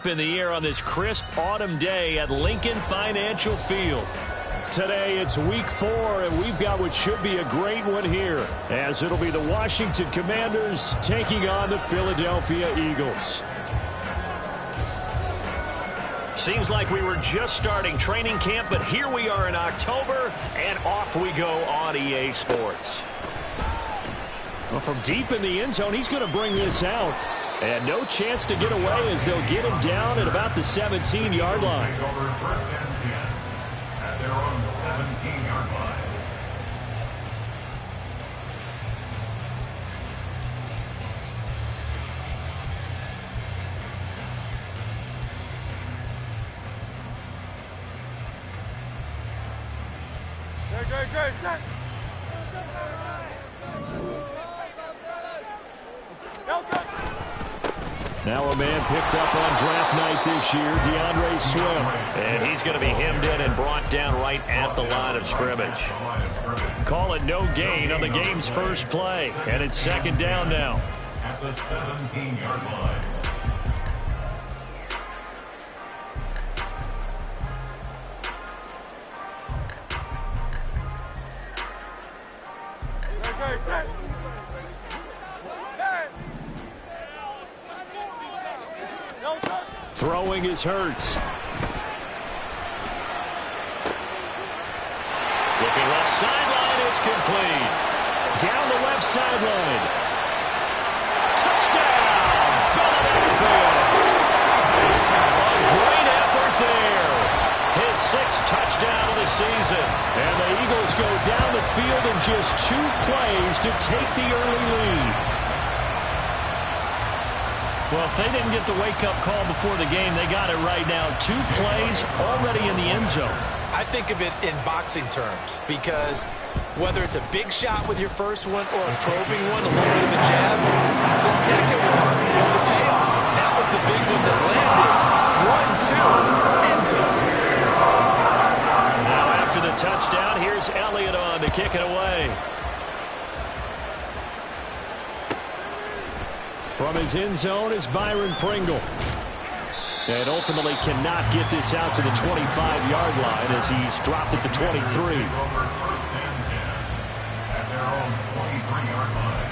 In the air on this crisp autumn day at Lincoln Financial Field. Today it's week 4, and we've got what should be a great one here, as it'll be the Washington Commanders taking on the Philadelphia Eagles. Seems like we were just starting training camp, but here we are in October, and off we go on EA Sports. Well, from deep in the end zone, he's going to bring this out. And no chance to get away as they'll get him down at about the 17-yard line. First and 10 at their own 17-yard line. Great. Now a man picked up on draft night this year, DeAndre Swift. And he's going to be hemmed in and brought down right at the line of scrimmage. Call it no gain on the game's first play. And it's second down now. At the 17-yard line. Throwing is Hurts. Looking left sideline, it's complete. Down the left sideline. Touchdown, Philadelphia. A great effort there. His 6th touchdown of the season. And the Eagles go down the field in just 2 plays to take the early lead. Well, if they didn't get the wake-up call before the game, they got it right now. 2 plays already in the end zone. I think of it in boxing terms, because whether it's a big shot with your first one or a probing one, a little bit of a jab, the second one was the payoff. That was the big one that landed. 1-2, end zone. Now after the touchdown, here's Elliott on to kick it away. From his end zone is Byron Pringle. And ultimately cannot get this out to the 25-yard line as he's dropped at the 23. First and 10 at their own 23-yard line.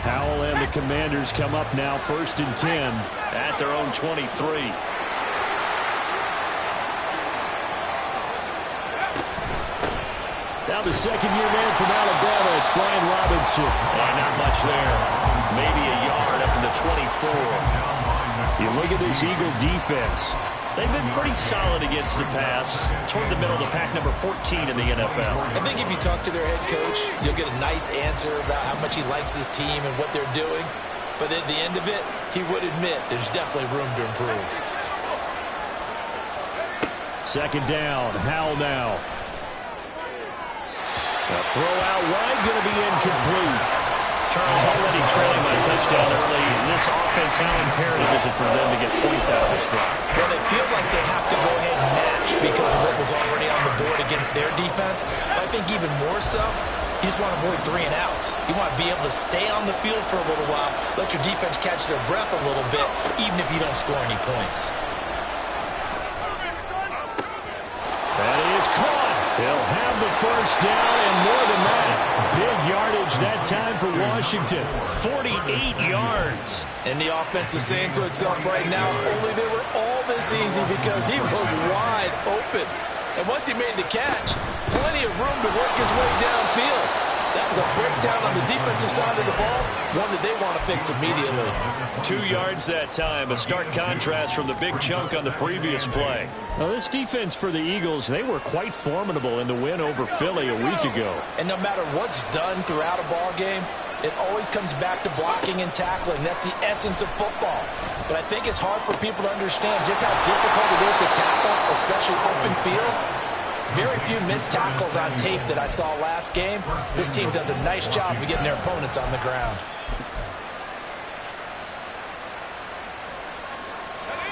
Howell and the Commanders come up now, 1st and 10 at their own 23. Now the second-year man from Alabama, it's Brian Robinson. And not much there. Maybe a yard up to the 24. You look at this Eagle defense. They've been pretty solid against the pass. Toward the middle of the pack, number 14 in the NFL. I think if you talk to their head coach, you'll get a nice answer about how much he likes his team and what they're doing. But at the end of it, he would admit there's definitely room to improve. Second down, Howell now. A throw out wide, going to be incomplete. Charles already trailing by a touchdown early. This offense, how imperative is it for them to get points out of this drive? Well, they feel like they have to go ahead and match because of what was already on the board against their defense. But I think even more so, you just want to avoid 3 and outs. You want to be able to stay on the field for a little while, let your defense catch their breath a little bit, even if you don't score any points. That is caught. He'll have the first down, and more than that, big yardage that time for Washington. 48 yards. And the offense is saying to itself right now, only they were all this easy because he was wide open. And once he made the catch, plenty of room to work his way downfield. That was a breakdown on the defensive side of the ball, one that they want to fix immediately. 2 yards that time, a stark contrast from the big chunk on the previous play. Now, this defense for the Eagles, they were quite formidable in the win over Philly a week ago. And no matter what's done throughout a ball game, it always comes back to blocking and tackling. That's the essence of football. But I think it's hard for people to understand just how difficult it is to tackle, especially open field. Very few missed tackles on tape that I saw last game. This team does a nice job of getting their opponents on the ground.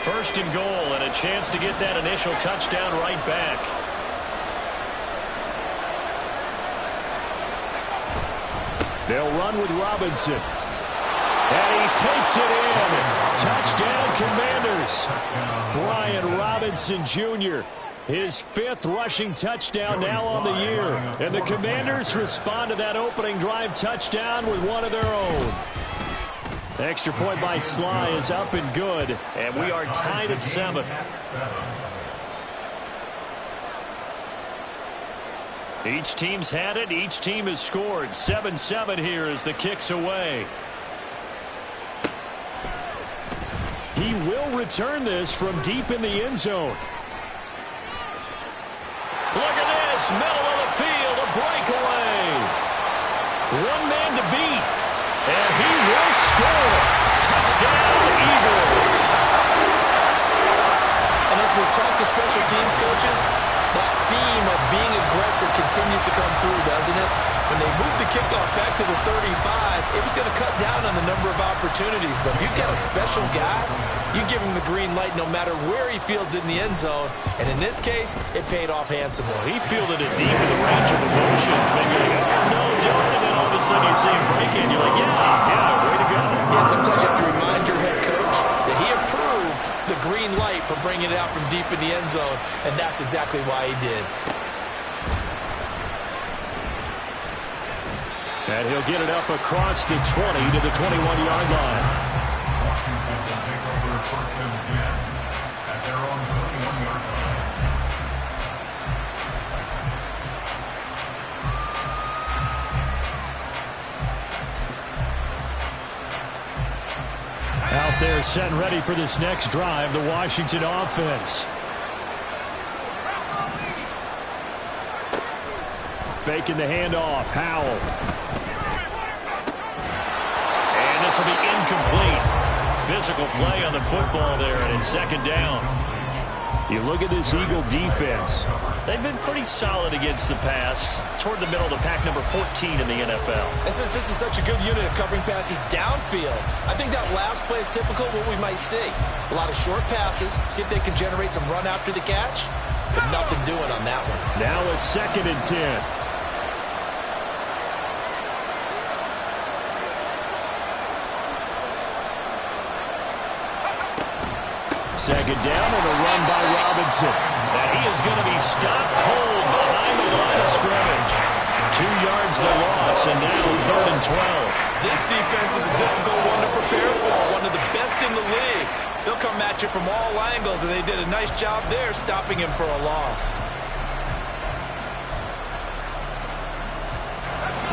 First and goal, and a chance to get that initial touchdown right back. They'll run with Robinson. And he takes it in. Touchdown, Commanders. Brian Robinson Jr., his 5th rushing touchdown now on the year. And the Commanders respond to that opening drive touchdown with one of their own. Extra point by Sly is up and good. And we are tied at 7. Each team's had it. Each team has scored. 7-7 here as the kick's away. He will return this from deep in the end zone. Look at this, middle of the field, a breakaway. One man to beat, and he will score. Touchdown, Eagles. And as we've talked to special teams coaches, that theme of being aggressive continues to come through, doesn't it? When they moved the kickoff back to the 35, it was going to cut down on the number of opportunities. But if you've got a special guy, you give him the green light no matter where he fields it in the end zone. And in this case, it paid off handsomely. He fielded it deep in the range of emotions. Then you're like, oh, no, don't. And then all of a sudden you see him break in. You're like, yeah, way to go. Yeah, sometimes you have to remind your head coach that he approved the green light for bringing it out from deep in the end zone. And that's exactly why he did. And he'll get it up across the 20 to the 21-yard line. Washington will take over 1st and 10 at their own 21-yard line. Out there set and ready for this next drive, the Washington offense. Faking the handoff, Howell. This will be incomplete. Physical play on the football there, and it's 2nd down. You look at this Eagle defense. They've been pretty solid against the pass. Toward the middle of the pack, number 14 in the NFL. And since this is such a good unit of covering passes downfield, I think that last play is typical of what we might see. A lot of short passes, see if they can generate some run after the catch, but nothing doing on that one. Now a 2nd and 10. Second down and a run by Robinson. And he is going to be stopped cold behind the line of scrimmage. 2 yards the loss, and now 3rd and 12. This defense is a difficult one to prepare for, one of the best in the league. They'll come at you from all angles, and they did a nice job there stopping him for a loss.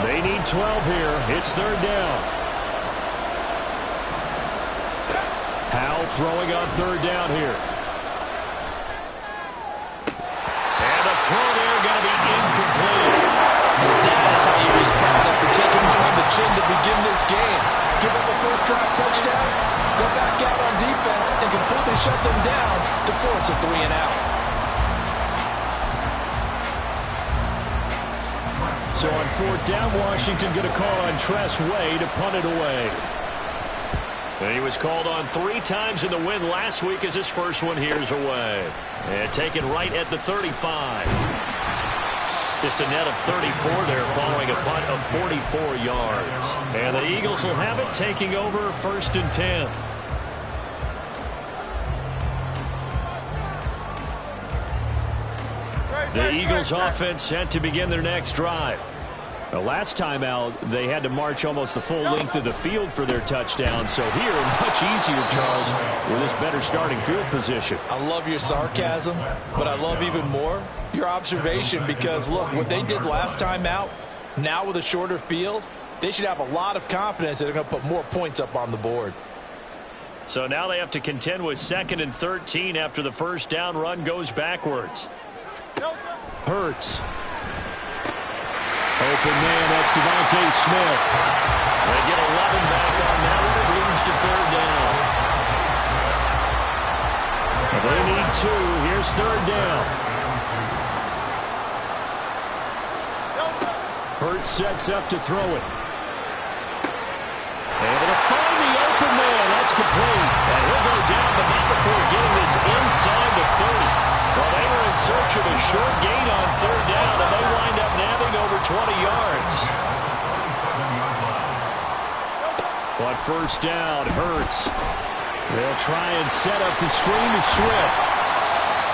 They need 12 here. It's 3rd down. Howell throwing on 3rd down here. And the throw there going to be incomplete. That's how you respond after taking one on the chin to begin this game. Give up a first drive touchdown, go back out on defense, and completely shut them down to force a 3 and out. So on 4th down, Washington going to call on Tress Way to punt it away. And he was called on 3 times in the win last week as his first one here's away. And taken right at the 35. Just a net of 34 there following a punt of 44 yards. And the Eagles will have it taking over 1st and 10. The Eagles offense set to begin their next drive. The last time out, they had to march almost the full length of the field for their touchdown. So here, much easier, Charles, with this better starting field position. I love your sarcasm, but I love even more your observation because, look, what they did last time out, now with a shorter field, they should have a lot of confidence that they're going to put more points up on the board. So now they have to contend with 2nd and 13 after the first down run goes backwards. Hurts. Open man, that's Devontae Smith. They get 11 back on that one. It leads to 3rd down. They need 2. Here's 3rd down. Hurts sets up to throw it. Able to find the open man. That's complete. And he'll go down, but not before getting this inside the 30. Well, they were in search of a short gain on 3rd down, and they wind up nabbing over 20 yards. On first down, Hurts. They'll try and set up the screen to Swift.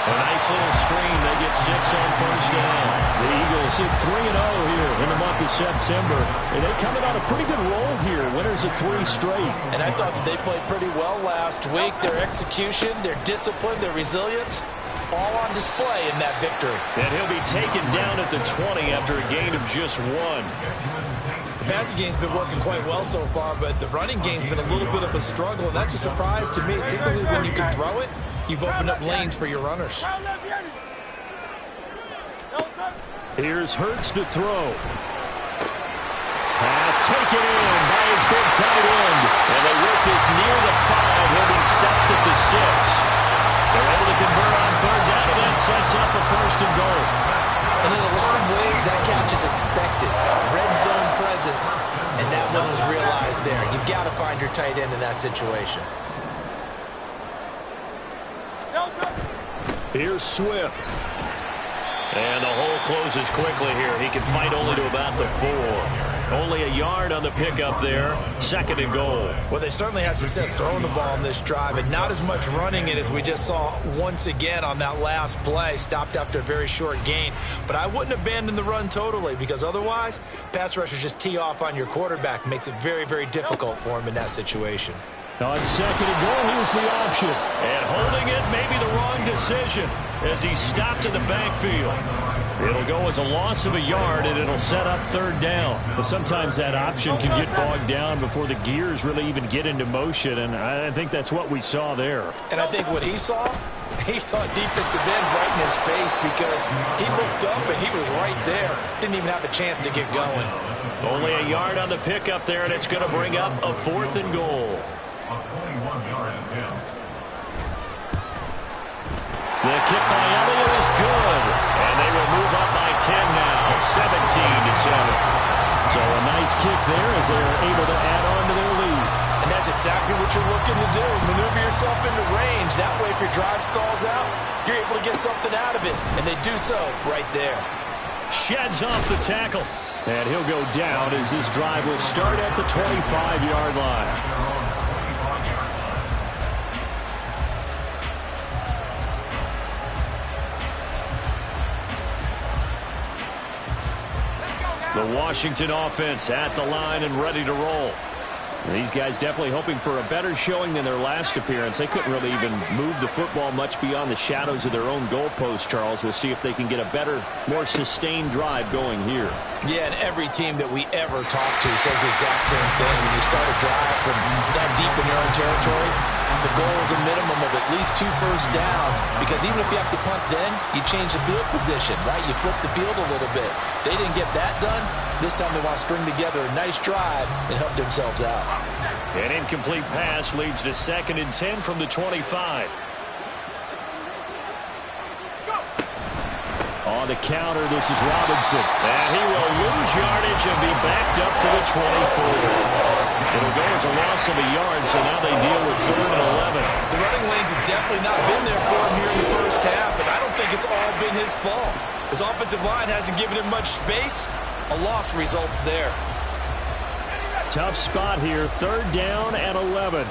A nice little screen. They get 6 on first down. The Eagles hit 3-0 here in the month of September. And they coming on a pretty good roll here. Winners of 3 straight. And I thought that they played pretty well last week. Their execution, their discipline, their resilience, all on display in that victory. And he'll be taken down at the 20 after a gain of just 1. The passing game's been working quite well so far, but the running game's been a little bit of a struggle, and that's a surprise to me. Typically, when you can throw it, you've opened up lanes for your runners. Here's Hurts to throw. Pass taken in by his big tight end. And they work this near the 5. He'll be stopped at the 6. They're able to convert on third down, and that sets up a first and goal. And in a lot of ways, that catch is expected. Red zone presence, and that one was realized there. You've got to find your tight end in that situation. Here's Swift. And the hole closes quickly here. He can fight only to about the 4. Only a yard on the pickup there. Second and goal. Well, they certainly had success throwing the ball on this drive, and not as much running it as we just saw once again on that last play. Stopped after a very short gain. But I wouldn't abandon the run totally, because otherwise, pass rushers just tee off on your quarterback. Makes it very, very difficult for him in that situation. On second and goal, here's the option. And holding it may be the wrong decision as he stopped in the backfield. It'll go as a loss of a yard, and it'll set up third down. But sometimes that option can get bogged down before the gears really even get into motion, and I think that's what we saw there. And I think what he saw defensive end right in his face, because he looked up and he was right there. Didn't even have a chance to get going. Only a yard on the pickup there, and it's going to bring up a 4th and goal. A 21-yard attempt. The kick by Elliott is good. And they will move up by 10 now, 17-7. So a nice kick there as they're able to add on to their lead. And that's exactly what you're looking to do. Maneuver yourself into range. That way, if your drive stalls out, you're able to get something out of it. And they do so right there. Sheds off the tackle. And he'll go down as this drive will start at the 25-yard line. The Washington offense at the line and ready to roll. And these guys definitely hoping for a better showing than their last appearance. They couldn't really even move the football much beyond the shadows of their own goalpost, Charles. We'll see if they can get a better, more sustained drive going here. Yeah, and every team that we ever talk to says the exact same thing. When you start a drive from that deep in your own territory, the goal is a minimum of at least 2 first downs, because even if you have to punt then, you change the field position, right? You flip the field a little bit. They didn't get that done. This time they want to string together a nice drive and help themselves out. An incomplete pass leads to 2nd and 10 from the 25. On the counter, this is Robinson. And he will lose yardage and be backed up to the 24. It'll go as a loss of a yard, so now they deal with 3rd and 11. The running lanes have definitely not been there for him here in the first half, and I don't think it's all been his fault. His offensive line hasn't given him much space. A loss results there. Tough spot here, 3rd down and 11.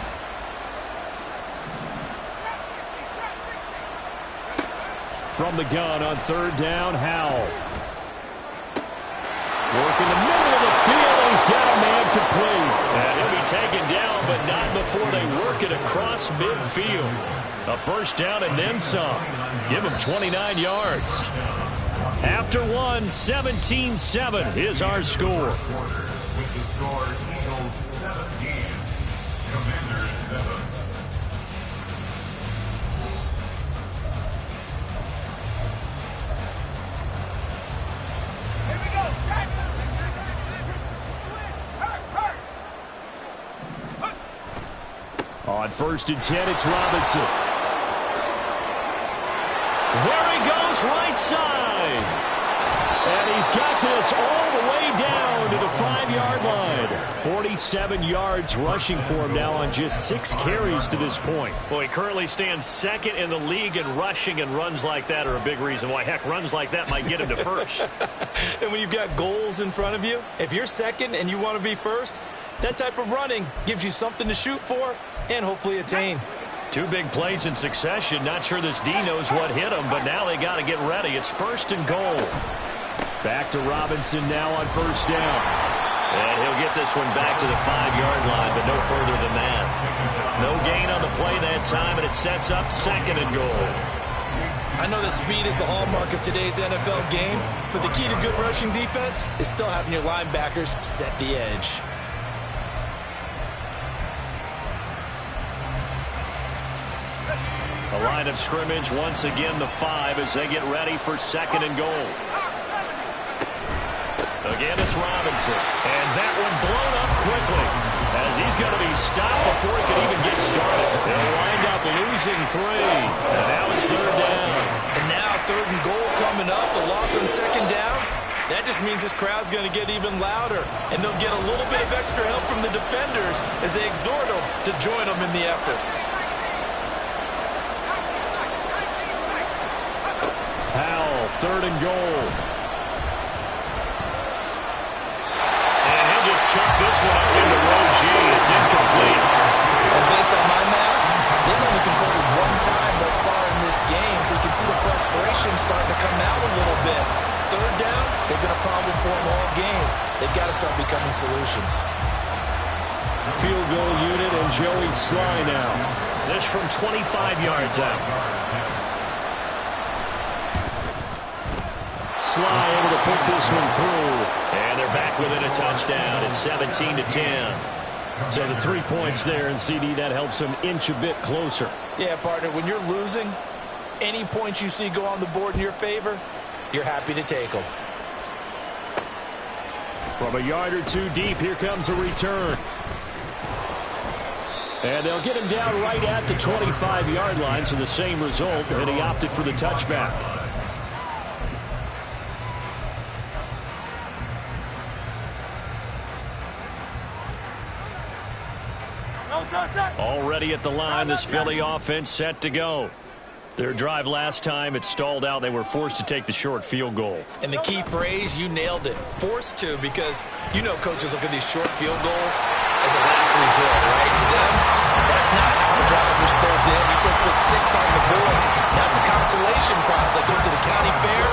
From the gun on 3rd down, Howell. Work in the middle of the field, and he's got a man complete. And he'll be taken down, but not before they work it across midfield. A first down and then some. Give him 29 yards. After 17-7 is our score. With the score, Eagles 17, Commanders 7. Here we go, set! On 1st and 10, it's Robinson. There he goes, right side. And he's got this all the way down to the 5-yard line. 47 yards rushing for him now on just 6 carries to this point. Well, he currently stands 2nd in the league in rushing, and runs like that are a big reason why. Heck, runs like that might get him to 1st. And when you've got goals in front of you, if you're 2nd and you want to be 1st, That type of running gives you something to shoot for and hopefully attain. Two big plays in succession. Not sure this D knows what hit him, but now they got to get ready. It's 1st and goal. Back to Robinson now on 1st down. And he'll get this one back to the 5-yard line, but no further than that. No gain on the play that time, and it sets up 2nd and goal. I know that speed is the hallmark of today's NFL game, but the key to good rushing defense is still having your linebackers set the edge. The line of scrimmage, once again the 5 as they get ready for 2nd and goal. Again, it's Robinson. And that one blown up quickly as he's going to be stopped before he can even get started. They'll wind up losing 3. And now it's 3rd down. And now 3rd and goal coming up. The loss on 2nd down. That just means this crowd's going to get even louder. And they'll get a little bit of extra help from the defenders as they exhort them to join them in the effort. Powell, 3rd and goal. Chuck this one up into row G. It's incomplete. And based on my math, they've only converted 1 time thus far in this game, so you can see the frustration starting to come out a little bit. 3rd downs, they've been a problem for them all game. They've got to start becoming solutions. Field goal unit and Joey Sly now. This from 25 yards out. Sly able to put this one through. And they're back within a touchdown. It's 17-10. So the 3 points there, and CD, that helps them inch a bit closer. Yeah, partner, when you're losing, any points you see go on the board in your favor, you're happy to take them. From a yard or 2 deep, here comes a return. And they'll get him down right at the 25-yard line, so the same result, and he opted for the touchback. Already at the line, this Philly offense set to go. Their drive last time, it stalled out. They were forced to take the short field goal. And the key phrase, you nailed it, forced to, because you know coaches look at these short field goals as a last resort, right? To them, that's not how drives are supposed to end. You're supposed to put 6 on the board. That's a consolation prize, like going to the county fair.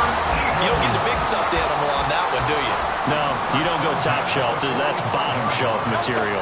You don't get the big stuffed animal on that one, do you? No, you don't go top shelf. That's bottom shelf material.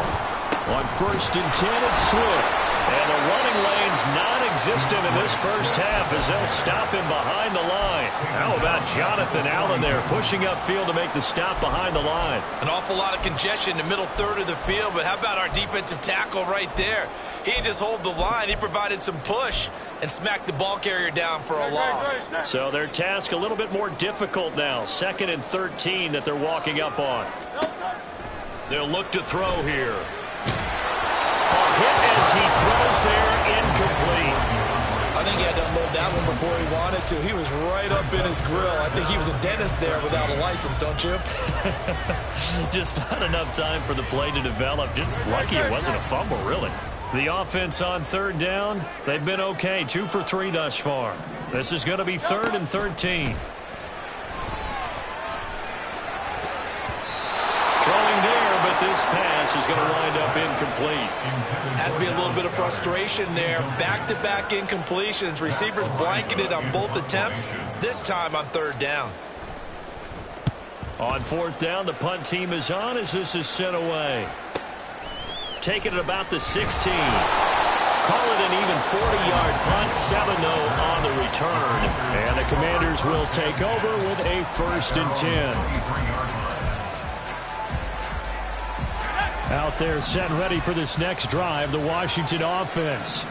On 1st and 10, it's Swift. And the running lane's non-existent in this first half as they'll stop him behind the line. How about Jonathan Allen there pushing upfield to make the stop behind the line? An awful lot of congestion in the middle third of the field, but how about our defensive tackle right there? He didn't just hold the line. He provided some push and smacked the ball carrier down for a loss. So their task a little bit more difficult now. 2nd and 13 that they're walking up on. They'll look to throw here. Hit as he throws there, incomplete. I think he had to unload that one before he wanted to. He was right up in his grill. I think he was a dentist there without a license, don't you? Just not enough time for the play to develop. Just lucky it wasn't a fumble, really. The offense on 3rd down, they've been okay. 2 for 3 thus far. This is going to be 3rd and 13. Throwing there, but this pass is going to wind up incomplete. Has to be a little bit of frustration there. Back-to-back incompletions. Receivers blanketed on both attempts, this time on 3rd down. On 4th down, the punt team is on as this is sent away. Taking it about the 16. Call it an even 40-yard punt, 7-0 on the return. And the Commanders will take over with a 1st and 10. Out there set and ready for this next drive, the Washington offense.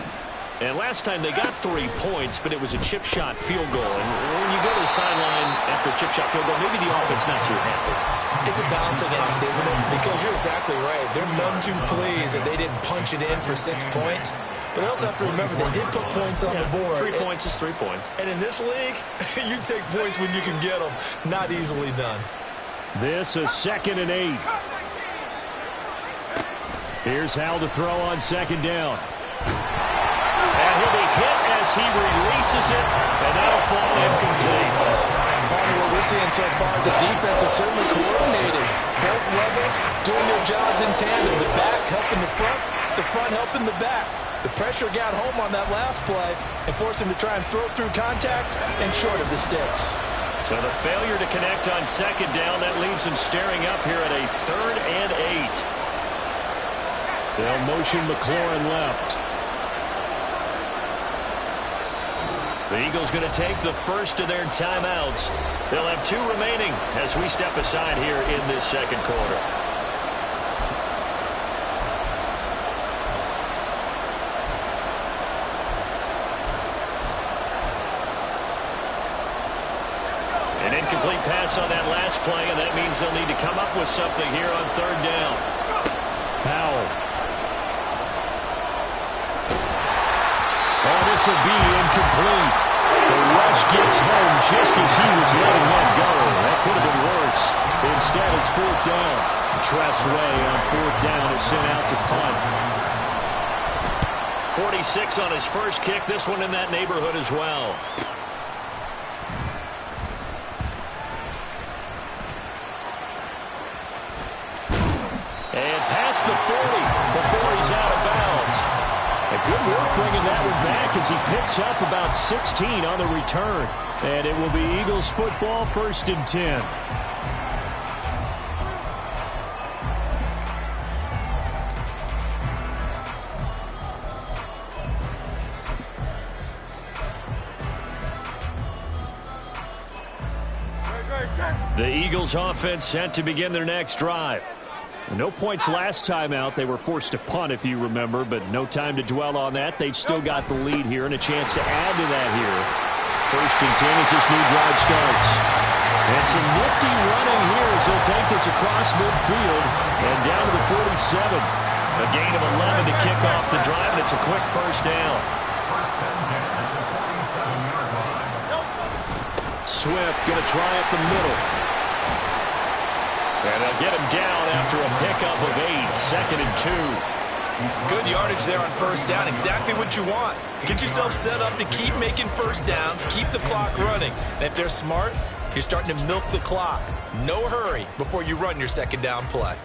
And last time they got 3 points, but it was a chip shot field goal. And when you go to the sideline after a chip shot field goal, maybe the offense not too happy. It's a balancing act, isn't it? Because you're exactly right. They're none too pleased that they didn't punch it in for 6 points. But I also have to remember they did put points on the board. 3 points is 3 points. And in this league, you take points when you can get them. Not easily done. This is 2nd and 8. Here's Hal to throw on 2nd down. And he'll be hit as he releases it, and that'll fall incomplete. What we we're seeing so far is the defense is certainly coordinated. Both levels doing their jobs in tandem. The back helping the front helping the back. The pressure got home on that last play and forced him to try and throw through contact and short of the sticks. So the failure to connect on second down, that leaves him staring up here at a 3rd and 8. They'll motion McLaurin left. The Eagles going to take the first of their timeouts. They'll have 2 remaining as we step aside here in this second quarter. An incomplete pass on that last play, and that means they'll need to come up with something here on 3rd down. Powell. Oh, this will be incomplete. The rush gets home just as he was letting that go. That could have been worse. Instead, it's 4th down. Tress Way on 4th down is sent out to punt. 46 on his first kick. This one in that neighborhood as well. And past the 40 before he's out of bounds. A good work bringing that one back as he picks up about 16 on the return. And it will be Eagles football, 1st and 10. The Eagles offense set to begin their next drive. No points last time out. They were forced to punt, if you remember, but no time to dwell on that. They've still got the lead here and a chance to add to that here. 1st and 10 as this new drive starts. And some nifty running here as he'll take this across midfield and down to the 47. A gain of 11 to kick off the drive, and it's a quick 1st down. Swift going to try up the middle. And they'll get him down after a pickup of 8, 2nd and 2. Good yardage there on 1st down. Exactly what you want. Get yourself set up to keep making 1st downs, keep the clock running. And if they're smart, you're starting to milk the clock. No hurry before you run your 2nd down play.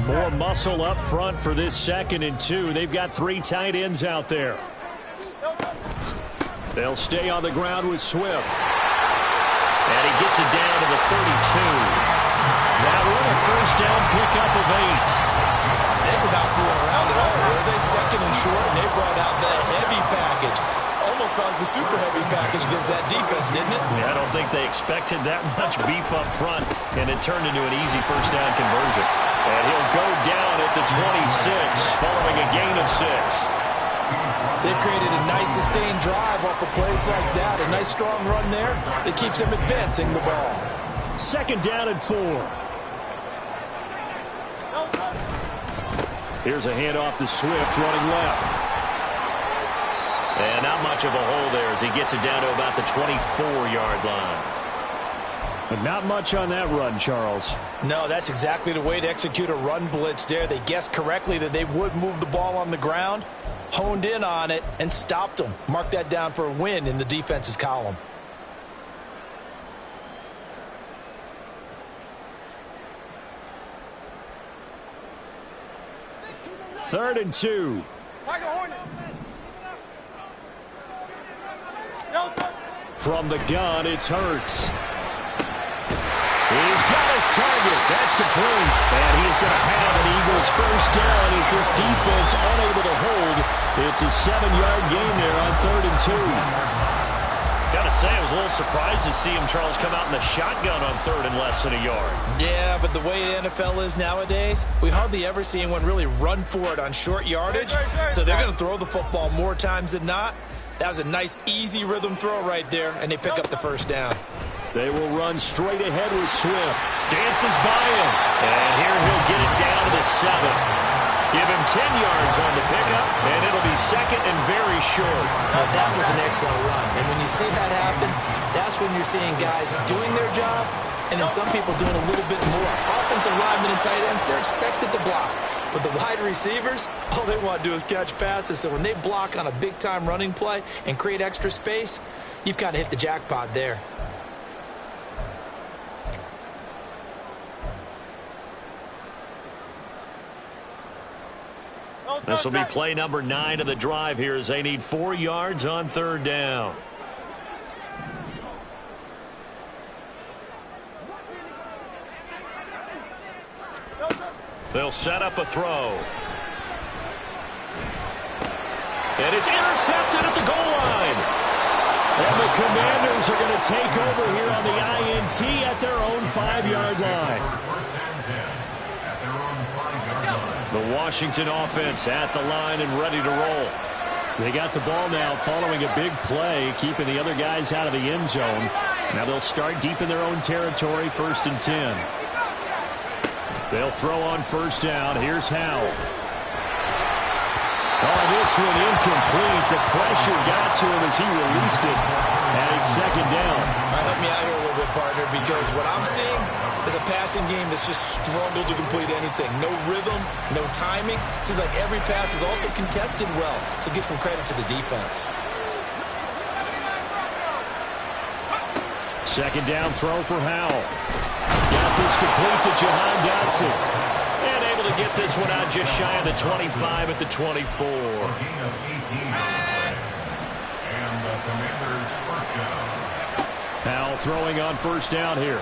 More muscle up front for this 2nd and 2. They've got 3 tight ends out there. They'll stay on the ground with Swift. And he gets it down to the 32. Now we're in a 1st down pickup of 8. They were not fooling around at all, were they? 2nd and short, and they brought out the heavy package. Almost felt like the super heavy package against that defense, didn't it? Yeah, I don't think they expected that much beef up front, and it turned into an easy 1st down conversion. And he'll go down at the 26 following a gain of 6. They've created a nice sustained drive off of plays like that. A nice strong run there that keeps them advancing the ball. 2nd down and 4. Here's a handoff to Swift running left. And not much of a hole there as he gets it down to about the 24-yard line. But not much on that run, Charles. No, that's exactly the way to execute a run blitz there. They guessed correctly that they would move the ball on the ground, honed in on it, and stopped them. Mark that down for a win in the defense's column. Third and 2. From the gun, it's Hurts. He's got his target. That's complete. And he's going to have an Eagles 1st down as this defense unable to hold. It's a 7-yard gain there on 3rd and 2. Got to say, I was a little surprised to see him, Charles, come out in the shotgun on 3rd and less than a yard. Yeah, but the way the NFL is nowadays, we hardly ever see anyone really run for it on short yardage. So they're going to throw the football more times than not. That was a nice, easy rhythm throw right there, and they pick up the 1st down. They will run straight ahead with Swift. Dances by him. And here he'll get it down to the 7. Give him 10 yards on the pickup, and it'll be 2nd and very short. Now, that was an excellent run. And when you see that happen, that's when you're seeing guys doing their job and then some people doing a little bit more. Offensive linemen and tight ends, they're expected to block. But the wide receivers, all they want to do is catch passes. So when they block on a big-time running play and create extra space, you've kind of hit the jackpot there. This will be play number 9 of the drive here as they need 4 yards on 3rd down. They'll set up a throw. And it's intercepted at the goal line. And the Commanders are going to take over here on the INT at their own 5-yard line. The Washington offense at the line and ready to roll. They got the ball now following a big play, keeping the other guys out of the end zone. Now they'll start deep in their own territory, 1st and 10. They'll throw on 1st down. Here's Howell. Oh, this one incomplete. The pressure got to him as he released it. And it's 2nd down. All right, help me out here a little bit, partner, because what I'm seeing is a passing game that's just struggled to complete anything. No rhythm, no timing. Seems like every pass is also contested well, so give some credit to the defense. 2nd down throw for Howell. Got this complete to Jahan Dotson. And able to get this one out just shy of the 25 at the 24. Howell throwing on 1st down here.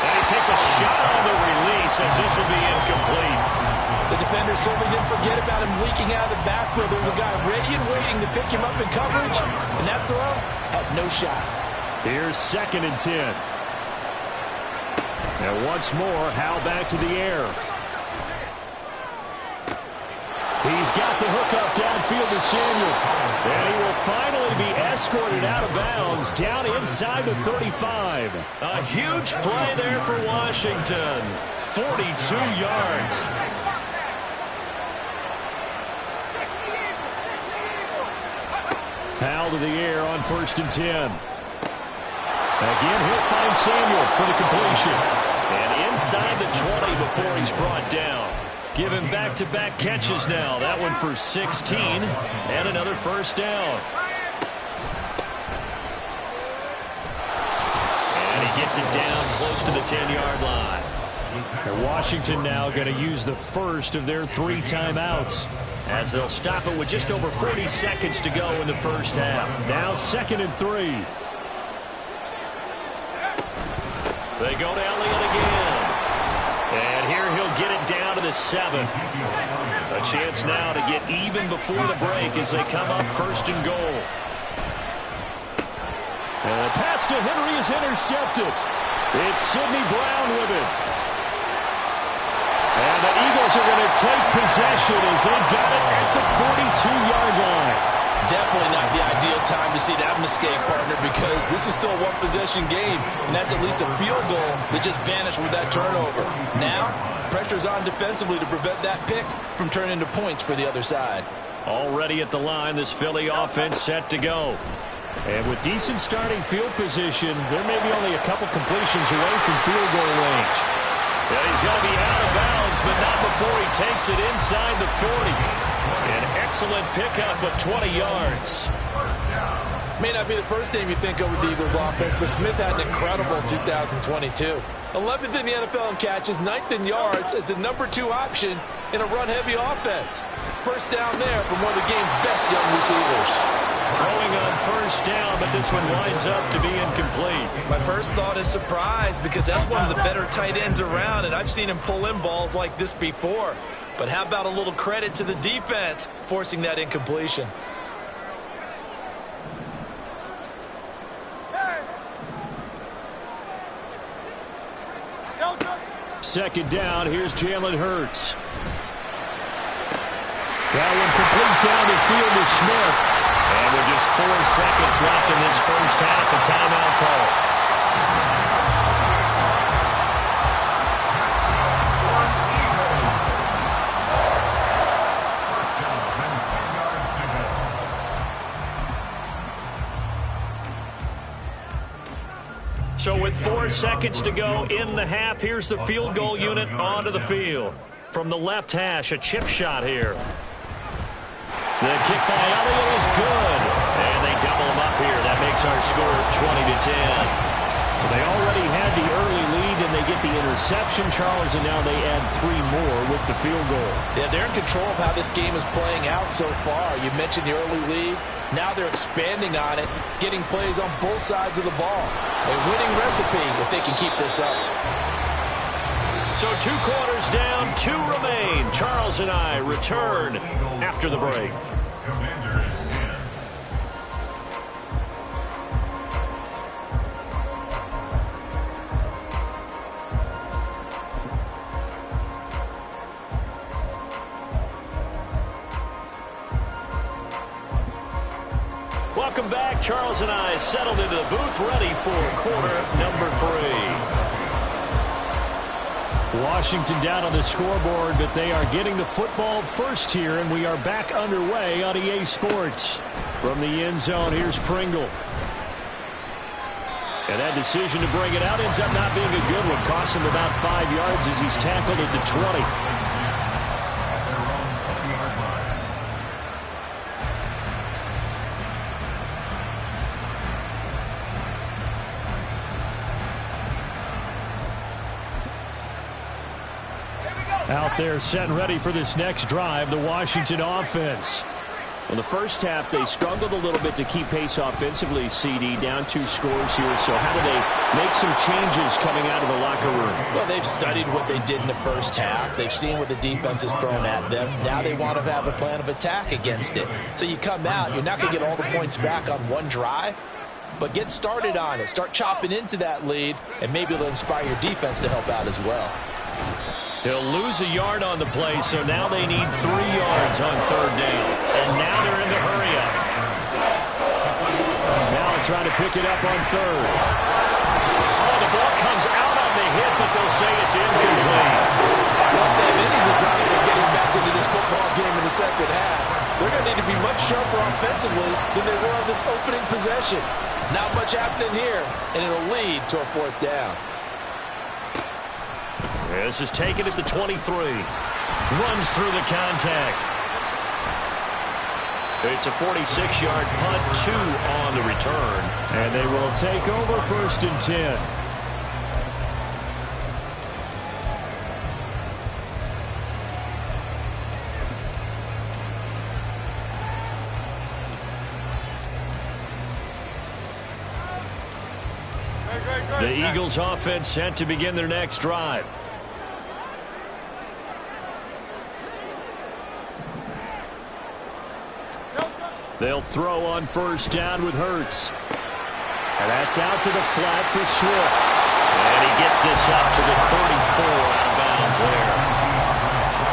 And he takes a shot on the release as this will be incomplete. The defender certainly didn't forget about him leaking out of the backfield. There was a guy ready and waiting to pick him up in coverage, and that throw had no shot. Here's 2nd and 10. And once more, Howell back to the air. He's got the hook up downfield to Samuel. And he will finally be escorted out of bounds down inside the 35. A huge play there for Washington. 42 yards. Howell to the air on 1st and 10. Again, he'll find Samuel for the completion. And inside the 20 before he's brought down. Give him back-to-back catches now. That one for 16 and another 1st down. And he gets it down close to the 10-yard line. And Washington now going to use the first of their 3 timeouts as they'll stop it with just over 40 seconds to go in the 1st half. Now 2nd and 3. They go to Elliott again. And here he'll get it down to the 7. A chance now to get even before the break as they come up 1st and goal. And the pass to Henry is intercepted. It's Sidney Brown with it. And the Eagles are going to take possession as they've got it at the 42-yard line. Definitely not the ideal time to see that mistake, partner, because this is still a one-possession game, and that's at least a field goal that just vanished with that turnover. Now, pressure's on defensively to prevent that pick from turning into points for the other side. Already at the line, this Philly offense set to go. And with decent starting field position, there may be only a couple completions away from field goal range. Yeah, he's going to be out of bounds, but not before he takes it inside the 40. An excellent pickup of 20 yards. May not be the first name you think of with the Eagles offense, but Smith had an incredible 2022. 11th in the NFL in catches, 9th in yards as the number 2 option in a run-heavy offense. 1st down there from one of the game's best young receivers. Throwing on 1st down, but this one winds up to be incomplete. My first thought is surprise because that's one of the better tight ends around, and I've seen him pull in balls like this before. But how about a little credit to the defense forcing that incompletion? Second down, here's Jalen Hurts. That one complete down the field to Smith. And with just 4 seconds left in this 1st half, a timeout call. So with 4 seconds to go in the half, here's the field goal unit onto the field. From the left hash, a chip shot here. The kick by Elliott is good. And they double him up here. That makes our score 20-10. They already had the early lead, and they get the interception, Charles, and now they add 3 more with the field goal. Yeah, they're in control of how this game is playing out so far. You mentioned the early lead. Now they're expanding on it, getting plays on both sides of the ball. A winning recipe if they can keep this up. So 2 quarters down, 2 remain. Charles and I return after the break. Commanders 10. Welcome back. Charles and I settled into the booth, ready for quarter number 3. Washington down on the scoreboard, but they are getting the football first here, and we are back underway on EA Sports. From the end zone, here's Pringle. And that decision to bring it out ends up not being a good one. Cost him about 5 yards as he's tackled at the 20. Out there set and ready for this next drive, the Washington offense. In the first half, they struggled a little bit to keep pace offensively, CD, down 2 scores here. So how do they make some changes coming out of the locker room? Well, they've studied what they did in the first half. They've seen what the defense has thrown at them. Now they want to have a plan of attack against it. So you come out, you're not going to get all the points back on one drive, but get started on it. Start chopping into that lead, and maybe it'll inspire your defense to help out as well. He'll lose a yard on the play, so now they need 3 yards on 3rd down. And now they're in the hurry-up. Now trying to pick it up on 3rd. Oh, the ball comes out on the hit, but they'll say it's incomplete. Well, if they have any designs of getting back into this football game in the second half, they're going to need to be much sharper offensively than they were on this opening possession. Not much happening here, and it'll lead to a 4th down. This is taken at the 23. Runs through the contact. It's a 46-yard punt, 2 on the return. And they will take over 1st and 10. The Eagles offense set to begin their next drive. They'll throw on 1st down with Hurts. And that's out to the flat for Swift. And he gets this up to the 34 out of bounds there.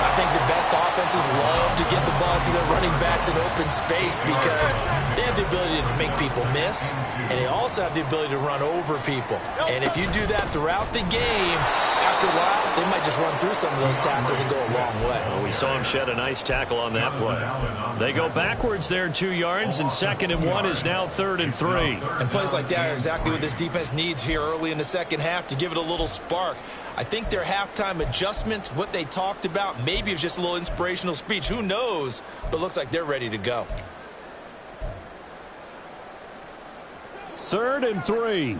I think the best offenses love to get the ball to their running backs in open space because they have the ability to make people miss, and they also have the ability to run over people. And if you do that throughout the game, after a while, they might just run through some of those tackles and go a long way. Well, we saw him shed a nice tackle on that play. They go backwards there 2 yards, and 2nd and 1 is now 3rd and 3. And plays like that are exactly what this defense needs here early in the second half to give it a little spark. I think their halftime adjustment, what they talked about, maybe it's just a little inspirational speech. Who knows? But looks like they're ready to go. 3rd and 3.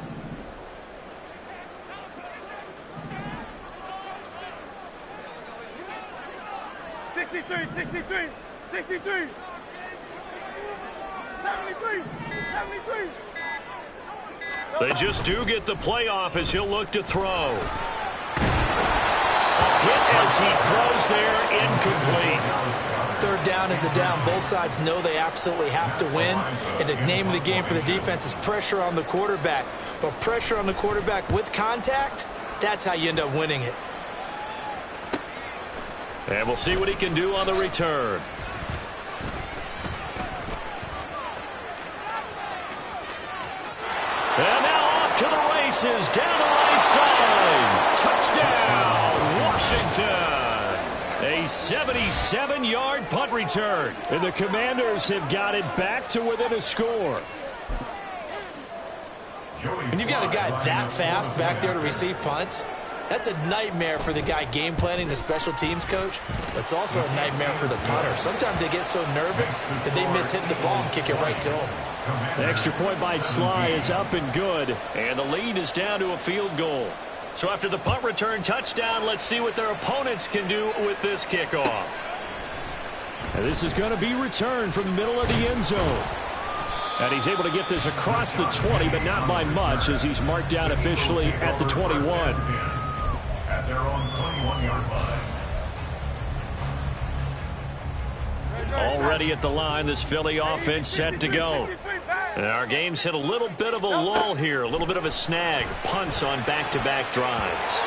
Sixty-three, 73. 73. They just do get the playoff as he'll look to throw. Hit as he throws there, incomplete. 3rd down is the down. Both sides know they absolutely have to win. And the name of the game for the defense is pressure on the quarterback. But pressure on the quarterback with contact, that's how you end up winning it. And we'll see what he can do on the return. And now off to the races, down the right side. Touchdown, Washington. A 77-yard punt return. And the Commanders have got it back to within a score. When you've got a guy that fast back there to receive punts, that's a nightmare for the guy game planning, the special teams coach. It's also a nightmare for the punter. Sometimes they get so nervous that they miss-hit the ball and kick it right to them. The extra point by Sly is up and good, and the lead is down to a field goal. So after the punt return touchdown, let's see what their opponents can do with this kickoff. And this is going to be returned from the middle of the end zone. And he's able to get this across the 20, but not by much, as he's marked down officially at the 21. At their own 21-yard line. Already at the line, this Philly offense set to go. And our game's hit a little bit of a lull here, a little bit of a snag. Punts on back-to-back drives.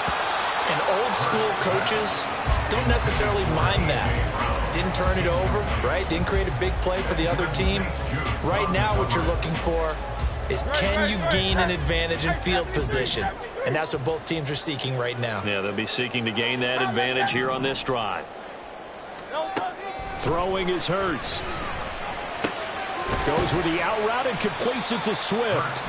And old school coaches don't necessarily mind that. Didn't turn it over, right? Didn't create a big play for the other team. Right now what you're looking for is, can you gain an advantage in field position? And that's what both teams are seeking right now. Yeah, they'll be seeking to gain that advantage here on this drive. Throwing is Hurts. Goes with the out route and completes it to Swift.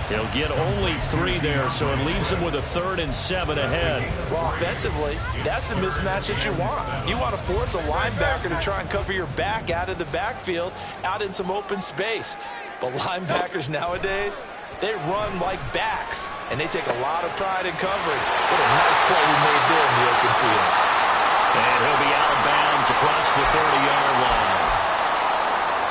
He'll get only 3 there, so it leaves him with a 3rd and 7 ahead. Well, offensively, that's the mismatch that you want. You want to force a linebacker to try and cover your back out of the backfield, out in some open space. But linebackers nowadays, they run like backs, and they take a lot of pride in covering. What a nice play he made there in the open field. And he'll be out of bounds across the 30-yard line.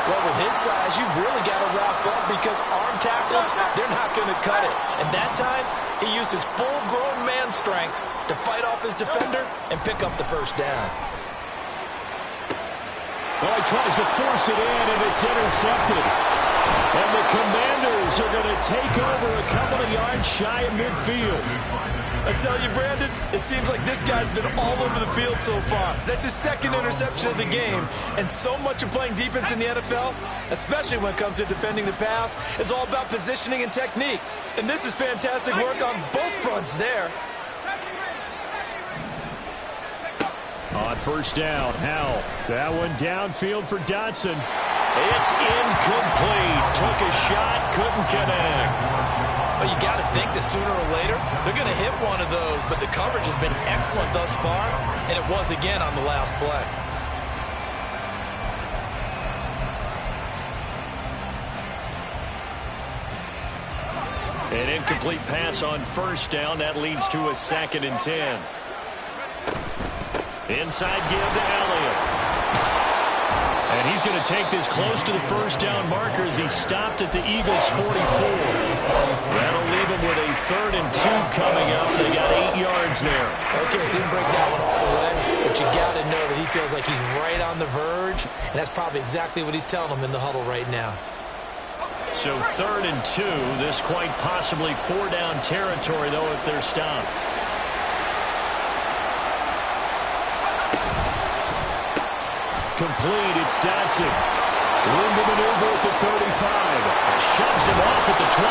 Well, with his size, you've really got to wrap up, because arm tackles, they're not going to cut it. And that time, he used his full-grown man strength to fight off his defender and pick up the first down. Well, he tries to force it in, and it's intercepted. And the Commanders are going to take over a couple of yards shy of midfield. I tell you, Brandon, it seems like this guy's been all over the field so far. That's his 2nd interception of the game. And so much of playing defense in the NFL, especially when it comes to defending the pass, is all about positioning and technique. And this is fantastic work on both fronts there. On first down, Howell. That one downfield for Dotson. It's incomplete. Took a shot, couldn't connect. Well, you got to think that sooner or later, they're going to hit one of those, but the coverage has been excellent thus far, and it was again on the last play. An incomplete pass on first down. That leads to a 2nd and 10. Inside give to Elliott. And he's going to take this close to the first down marker as he stopped at the Eagles' 44. That'll leave him with a 3rd and 2 coming up. They got 8 yards there. Okay, he didn't break that one all the way, but you got to know that he feels like he's right on the verge, and that's probably exactly what he's telling them in the huddle right now. So 3rd and 2. This quite possibly 4-down territory, though, if they're stopped. Complete, it's Dotson. Room to maneuver at the 35. Shoves him off at the 20.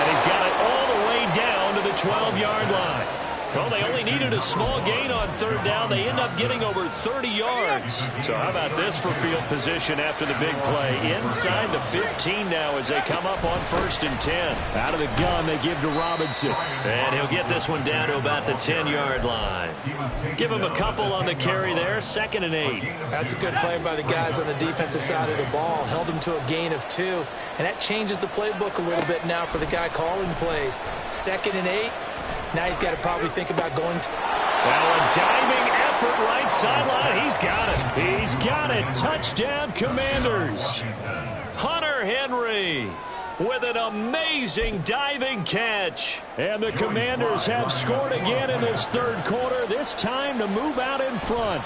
And he's got it all the way down to the 12-yard line. Well, they only needed a small gain on 3rd down. They end up getting over 30 yards. So how about this for field position after the big play? Inside the 15 now as they come up on 1st and 10. Out of the gun, they give to Robinson. And he'll get this one down to about the 10-yard line. Give him a couple on the carry there. 2nd and 8. That's a good play by the guys on the defensive side of the ball. Held him to a gain of 2. And that changes the playbook a little bit now for the guy calling plays. 2nd and 8. Now he's got to probably think about going to... Well, a diving effort right sideline. He's got it. He's got it. Touchdown, Commanders. Hunter Henry with an amazing diving catch. And the Commanders have scored again in this 3rd quarter, this time to move out in front.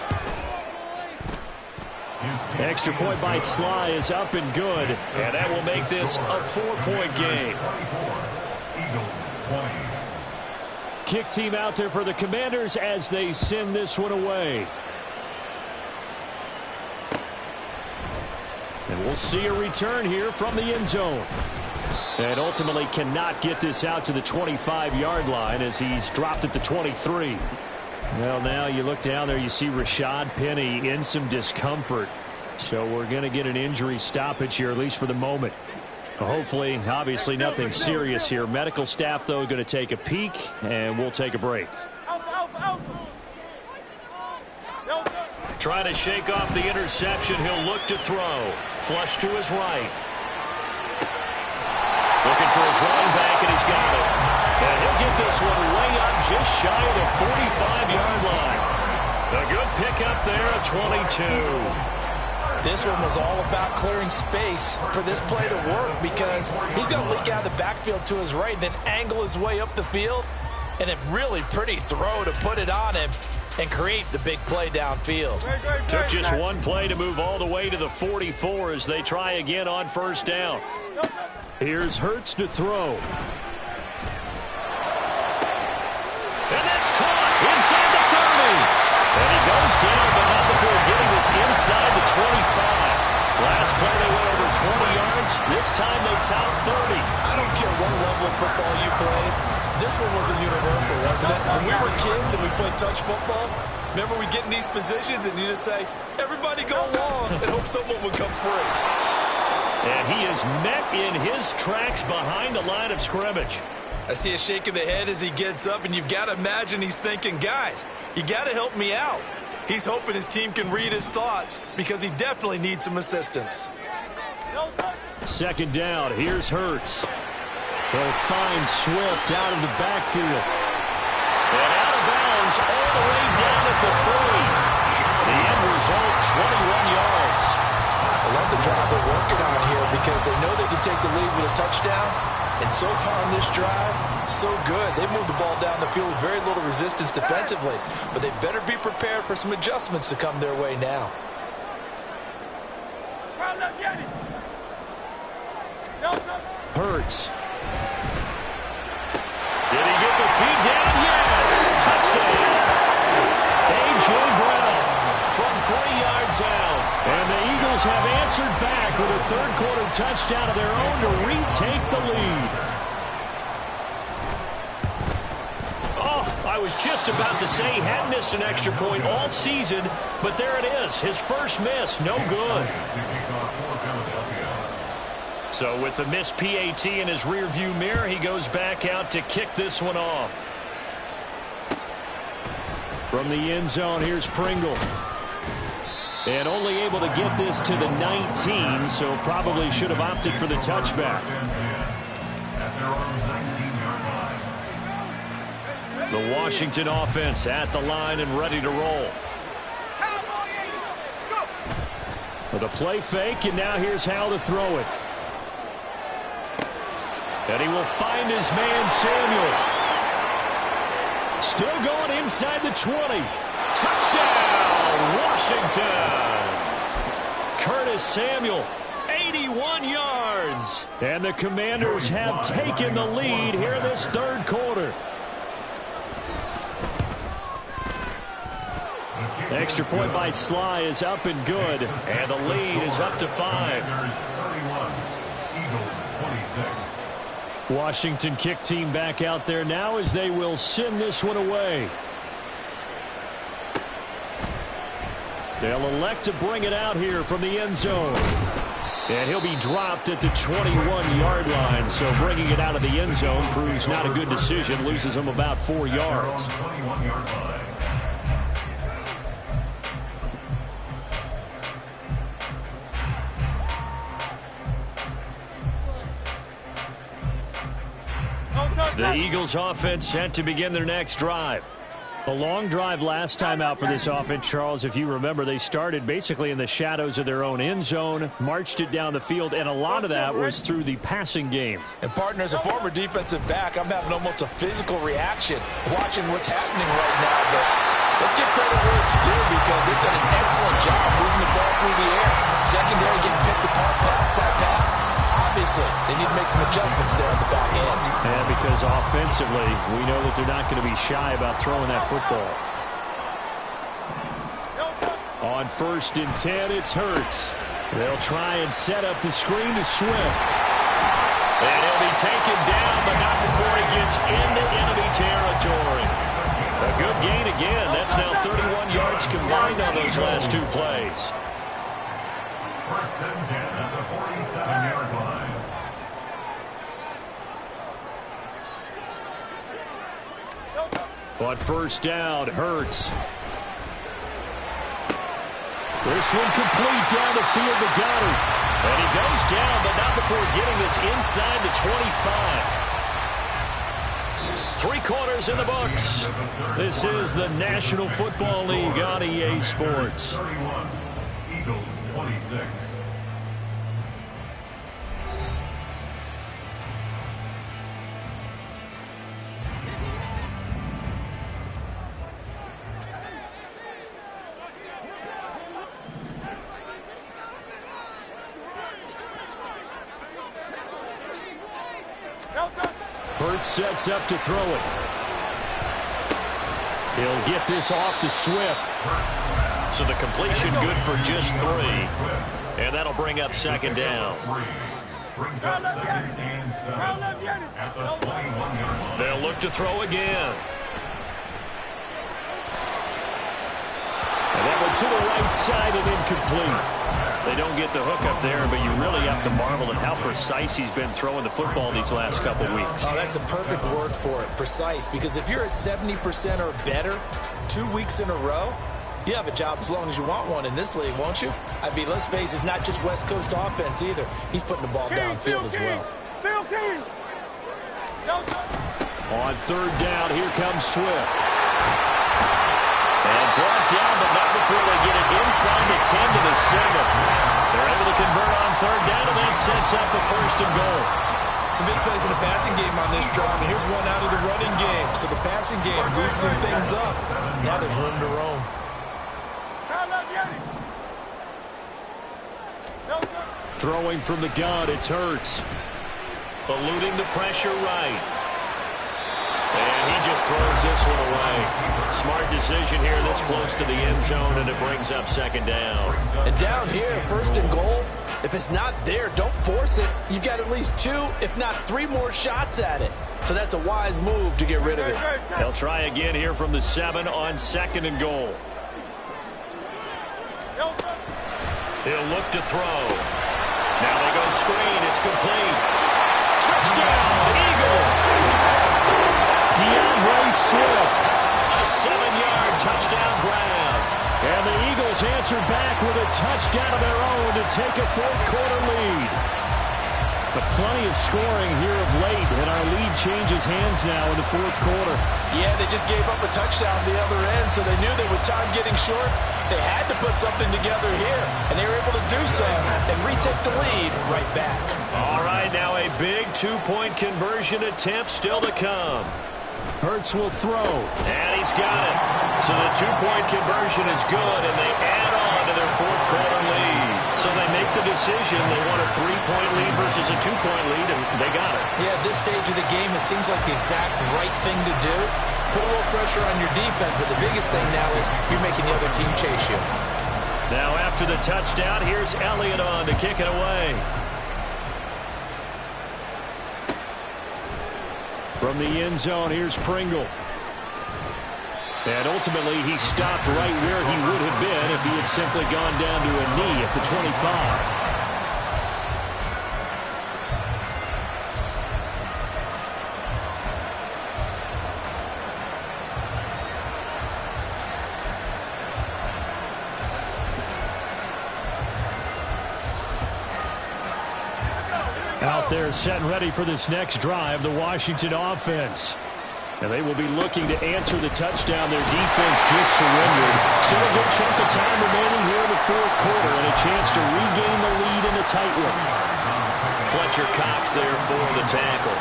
Extra point by Sly is up and good, and that will make this a 4-point game. Eagles 20. Kick team out there for the Commanders as they send this one away. And we'll see a return here from the end zone. And ultimately cannot get this out to the 25-yard line as he's dropped at the 23. Well, now you look down there, you see Rashad Penny in some discomfort. So we're going to get an injury stoppage here, at least for the moment. Hopefully, obviously nothing serious here. Medical staff, though, going to take a peek, and we'll take a break. Trying to shake off the interception. He'll look to throw. Flush to his right. Looking for his running back, and he's got it. And he'll get this one way up just shy of the 45-yard line. A good pickup there at 22. This one was all about clearing space for this play to work because he's going to leak out of the backfield to his right and then angle his way up the field. And a really pretty throw to put it on him and create the big play downfield. Took just one play to move all the way to the 44 as they try again on first down. Here's Hurts to throw. And that's caught inside the 30. And he goes down, but not before getting this inside the 25. Last play they went over 20 yards. This time they top 30. I don't care what level of football you played. This one was a universal, wasn't it? When we were kids and we played touch football, remember we get in these positions and you just say, everybody go along and hope someone would come free. And he is met in his tracks behind the line of scrimmage. I see a shake of the head as he gets up, and you've got to imagine he's thinking, guys, you got to help me out. He's hoping his team can read his thoughts because he definitely needs some assistance. Second down, here's Hurts. He'll find Swift out of the backfield. And out of bounds all the way down at the 3. The end result, 21 yards. I love the drive they're working on here because they know they can take the lead with a touchdown. And so far on this drive, so good. They moved the ball down the field with very little resistance defensively. But they better be prepared for some adjustments to come their way now. Hurts. Did he get the feed down? Yes! Touchdown! A.J. Brown from 3 yards out. And the Eagles have answered back with a third-quarter touchdown of their own to retake the lead. Oh, I was just about to say he hadn't missed an extra point all season, but there it is. His first miss, no good. So with the missed PAT in his rearview mirror, he goes back out to kick this one off. From the end zone, here's Pringle. And only able to get this to the 19, so probably should have opted for the touchback. The Washington offense at the line and ready to roll. With a play fake, and now here's how to throw it. And he will find his man, Samuel. Still going inside the 20. Touchdown, Washington. Curtis Samuel, 81 yards. And the Commanders have taken the lead here in this third quarter. Extra point by Sly is up and good. And the lead is up to 5. Washington kick team back out there now as they will send this one away. They'll elect to bring it out here from the end zone. And he'll be dropped at the 21-yard line. So bringing it out of the end zone proves not a good decision. Loses him about 4 yards. The Eagles offense set to begin their next drive. A long drive last time out for this offense, Charles. If you remember, they started basically in the shadows of their own end zone, marched it down the field, and a lot of that was through the passing game. And, partner, as a former defensive back, I'm having almost a physical reaction watching what's happening right now. But let's give credit where it's due because they've done an excellent job moving the ball through the air. Secondary getting picked apart pass by pass. Obviously, they need to make some adjustments there on the back end. And because offensively, we know that they're not going to be shy about throwing that football. On 1st and 10, it's Hurts. They'll try and set up the screen to Swift. And he'll be taken down, but not before he gets into enemy territory. A good gain again. That's now 31 yards combined on those last 2 plays. 1st and 10 at the 47-yard line. On first down, Hurts. This one complete down the field to Goddard. And he goes down, but not before getting this inside the 25. 3 quarters in the books. This is the National Football League on EA Sports. 31, Eagles 26. Hurts sets up to throw it. He'll get this off to Swift. So the completion good for just 3. And that'll bring up second down. Brings up 2nd and 7 at the 21-yard line. They'll look to throw again. And that one to the right side and incomplete. They don't get the hook up there, but you really have to marvel at how precise he's been throwing the football these last couple weeks. Oh, that's the perfect word for it, precise. Because if you're at 70% or better 2 weeks in a row, you have a job as long as you want one in this league, won't you? I mean, let's face it, it's not just West Coast offense either. He's putting the ball downfield as well. On third down, here comes Swift. And brought down, but not before they get it inside the 10 to the 7. They're able to convert on third down, and that sets up the 1st and goal. Some big plays in the passing game on this drive, and here's one out of the running game. So the passing game loosening things up. Now there's room to roam. Throwing from the gun, it's Hurts. Eluding the pressure right. And he just throws this one away. Smart decision here this close to the end zone, and it brings up second down. And down here, 1st and goal, if it's not there, don't force it. You've got at least 2, if not 3 more shots at it. So that's a wise move to get rid of it. They'll try again here from the 7 on 2nd and goal. He'll look to throw. Now they go screen. It's complete. Touchdown, Eagles! DeAndre Swift, a 7-yard touchdown grab. And the Eagles answer back with a touchdown of their own to take a 4th quarter lead. But plenty of scoring here of late, and our lead changes hands now in the 4th quarter. Yeah, they just gave up a touchdown at the other end, so they knew that with time getting short, they had to put something together here, and they were able to do so and retake the lead right back. All right, now a big 2-point conversion attempt still to come. Hurts will throw. And he's got it. So the 2-point conversion is good, and they add on to their 4th quarter lead. So they make the decision. They want a 3-point lead versus a 2-point lead, and they got it. Yeah, at this stage of the game, it seems like the exact right thing to do. Put a little pressure on your defense, but the biggest thing now is you're making the other team chase you. Now after the touchdown, here's Elliott on to kick it away. From the end zone, here's Pringle. And ultimately, he stopped right where he would have been if he had simply gone down to a knee at the 25. Out there set and ready for this next drive, the Washington offense. And they will be looking to answer the touchdown their defense just surrendered. Still a good chunk of time remaining here in the 4th quarter and a chance to regain the lead in a tight one. Fletcher Cox there for the tackle.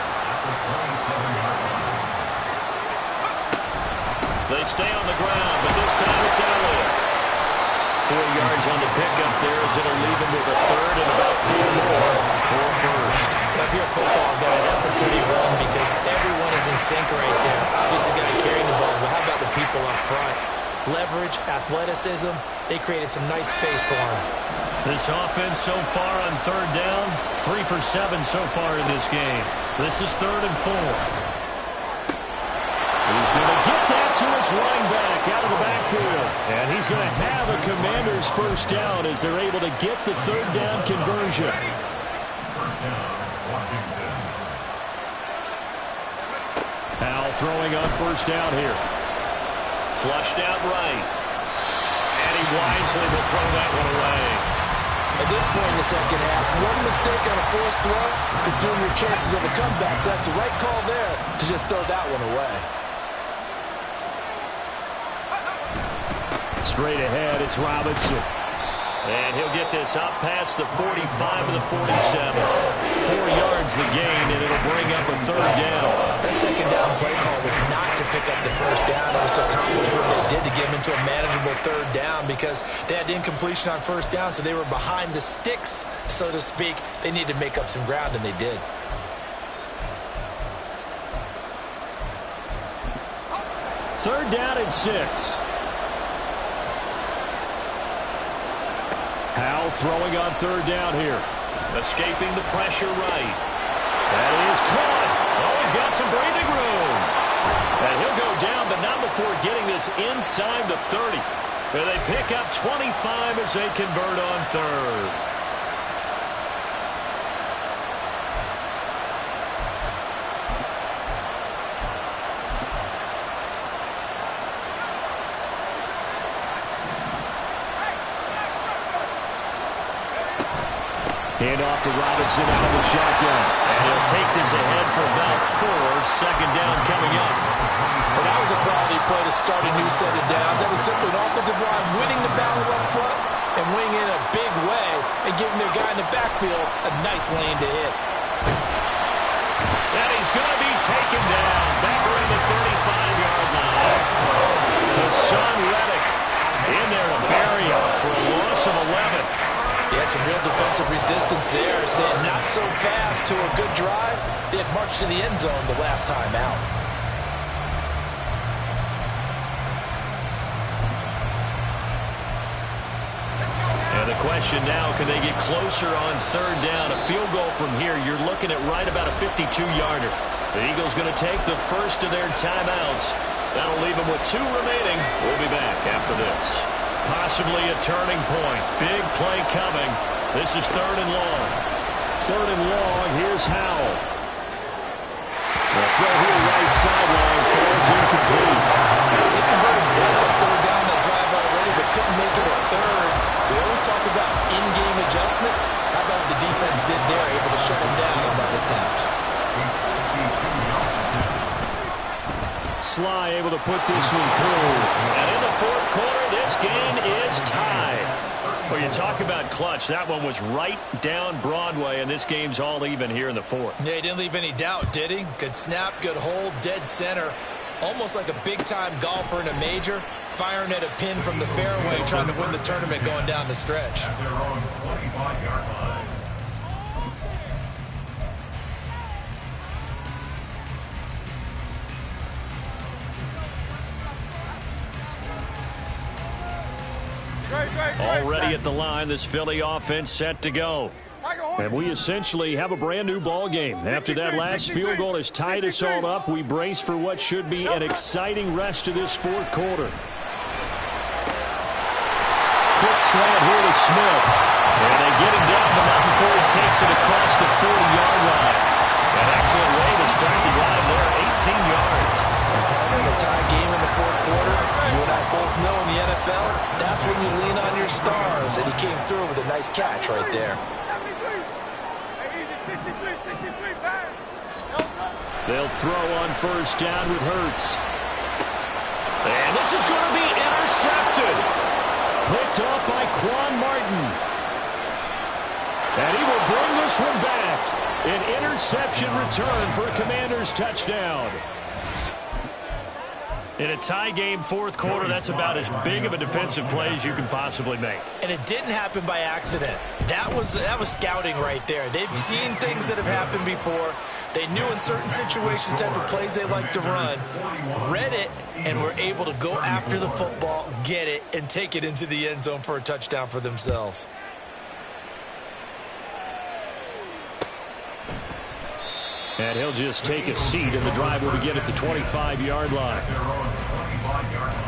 They stay on the ground, but this time it's Elliott. 4 yards on the pickup there as it'll leave him with a 3rd and about 4 more for a 1st. If you're a football guy, that's a pretty run because everyone is in sync right there. Obviously, the guy carrying the ball, but how about the people up front? Leverage, athleticism, they created some nice space for him. This offense so far on 3rd down, 3 for 7 so far in this game. This is 3rd and 4. He's going to get that to his running back out of the backfield. And he's going to have a Commander's 1st down as they're able to get the 3rd down conversion. 1st down, Washington. Powell throwing on 1st down here. Flushed out right. And he wisely will throw that one away. At this point in the second half, one mistake on a forced throw could doom your chances of a comeback. So that's the right call there to just throw that one away. Straight ahead, it's Robinson. And he'll get this up past the 45 of the 47. 4 yards the gain, and it'll bring up a third down. That second down play call was not to pick up the first down. It was to accomplish what they did to get them into a manageable third down because they had incompletion on first down, so they were behind the sticks, so to speak. They needed to make up some ground, and they did. Third down and 6. Howell throwing on third down here. Escaping the pressure right. That is caught. Oh, he's got some breathing room. And he'll go down, but not before getting this inside the 30. And they pick up 25 as they convert on third. Hand off to Robinson out of the shotgun. And he'll take this ahead for about 4. Second down coming up. Well, that was a quality play to start a new set of downs. That was simply an offensive line winning the battle up front and winning in a big way and giving their guy in the backfield a nice lane to hit. And he's going to be taken down back around the 35-yard line. Hassan Reddick in there to bury him for a loss of 11. Yeah, some real defensive resistance there, saying not so fast to a good drive. They had marched to the end zone the last time out. And the question now, can they get closer on third down? A field goal from here, you're looking at right about a 52-yarder. The Eagles going to take the first of their timeouts. That'll leave them with 2 remaining. We'll be back after this. Possibly a turning point. Big play coming. This is third and long. Third and long. Here's Howell. The throw here right sideline falls incomplete. They converted twice on third down that drive already, but couldn't make it a third. We always talk about in-game adjustments. How about what the defense did there, able to shut them down on that attempt? Sly able to put this one through. And in the fourth quarter, this game is tied. Well, you talk about clutch. That one was right down Broadway, and this game's all even here in the fourth. Yeah, he didn't leave any doubt, did he? Good snap, good hold, dead center. Almost like a big-time golfer in a major, firing at a pin from the fairway, trying to win the tournament going down the stretch. At their own 25-yard line. Already at the line, this Philly offense set to go. And we essentially have a brand new ball game. After that last field goal has tied us all up, we brace for what should be an exciting rest of this fourth quarter. Quick slant here to Smith. And they get him down, but not before he takes it across the 40-yard line. An excellent way to start the drive there, 18 yards. In a tie game in the fourth quarter, you and I both know in the NFL, that's when you lean on your stars, and he came through with a nice catch right there. They'll throw on first down with Hurts. And this is going to be intercepted. Picked off by Quan Martin. And he will bring this one back. An interception return for a Commanders touchdown. In a tie game fourth quarter, that's about as big of a defensive play as you can possibly make. And it didn't happen by accident. That was scouting right there. They've seen things that have happened before. They knew in certain situations type of plays they like to run, read it, and were able to go after the football, get it, and take it into the end zone for a touchdown for themselves. And he'll just take a seat, and the drive will begin at the 25-yard line. Their own 25-yard line.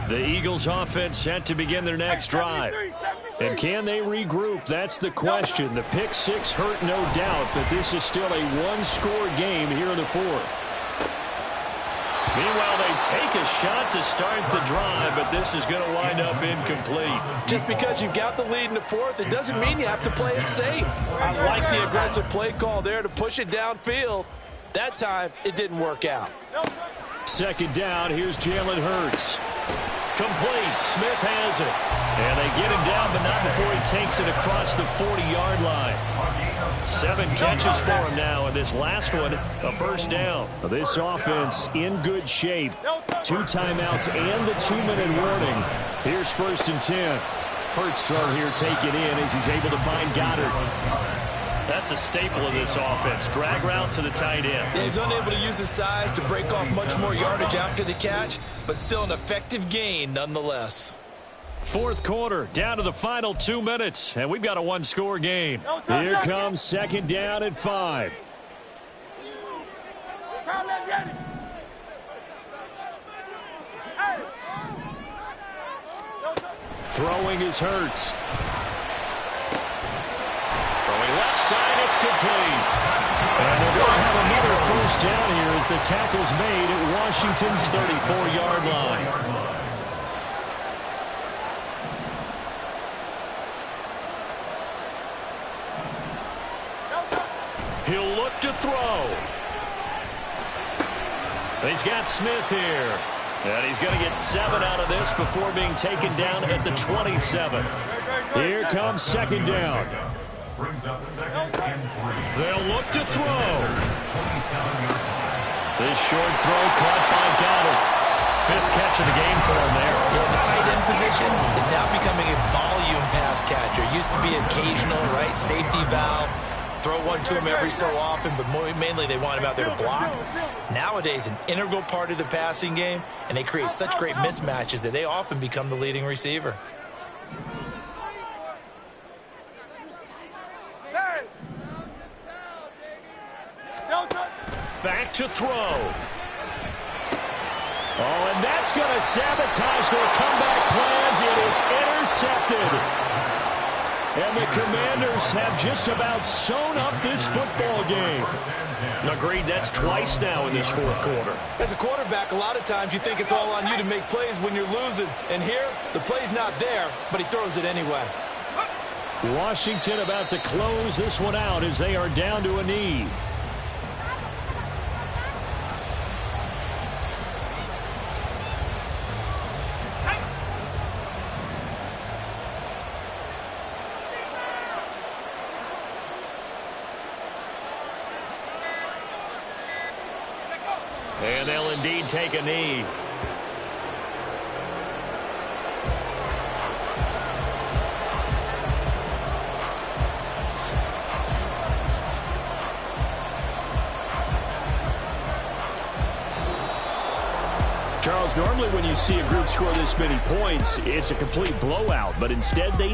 The Eagles offense set to begin their next drive. And can they regroup? That's the question. The pick six hurt, no doubt, but this is still a one-score game here in the fourth. Meanwhile, they take a shot to start the drive, but this is going to wind up incomplete. Just because you've got the lead in the fourth, it doesn't mean you have to play it safe. I like the aggressive play call there to push it downfield. That time, it didn't work out. Second down, here's Jalen Hurts. Complete. Smith has it. And they get him down, but not before he takes it across the 40-yard line. 7 catches for him now, and this last one, a first down. This offense in good shape. 2 timeouts and the 2-minute warning. Here's 1st and 10. Hurts throw here, take it in as he's able to find Goddard. That's a staple of this offense. Drag route to the tight end. Yeah, he's unable to use his size to break off much more yardage after the catch, but still an effective gain nonetheless. Fourth quarter, down to the final 2 minutes, and we've got a one-score game. Here comes second down at 5. Throwing is Hurts. Throwing left side, it's complete. And they're going to have another first down here as the tackle's made at Washington's 34-yard line. He'll look to throw. He's got Smith here. And he's going to get 7 out of this before being taken down at the 27. Here comes second down. They'll look to throw. This short throw caught by Goddard. 5th catch of the game for him there. Yeah, the tight end position is now becoming a volume pass catcher. It used to be occasional, right? Safety valve. Throw one to him every so often, but mainly they want him out there to block. Nowadays, an integral part of the passing game, and they create such great mismatches that they often become the leading receiver. Back to throw. Oh, and that's going to sabotage their comeback plans. It is intercepted. And the Commanders have just about sewn up this football game. Agreed, that's twice now in this fourth quarter. As a quarterback, a lot of times you think it's all on you to make plays when you're losing. And here, the play's not there, but he throws it anyway. Washington about to close this one out as they are down to a knee. And they'll indeed take a knee. Charles, normally when you see a group score this many points, it's a complete blowout, but instead they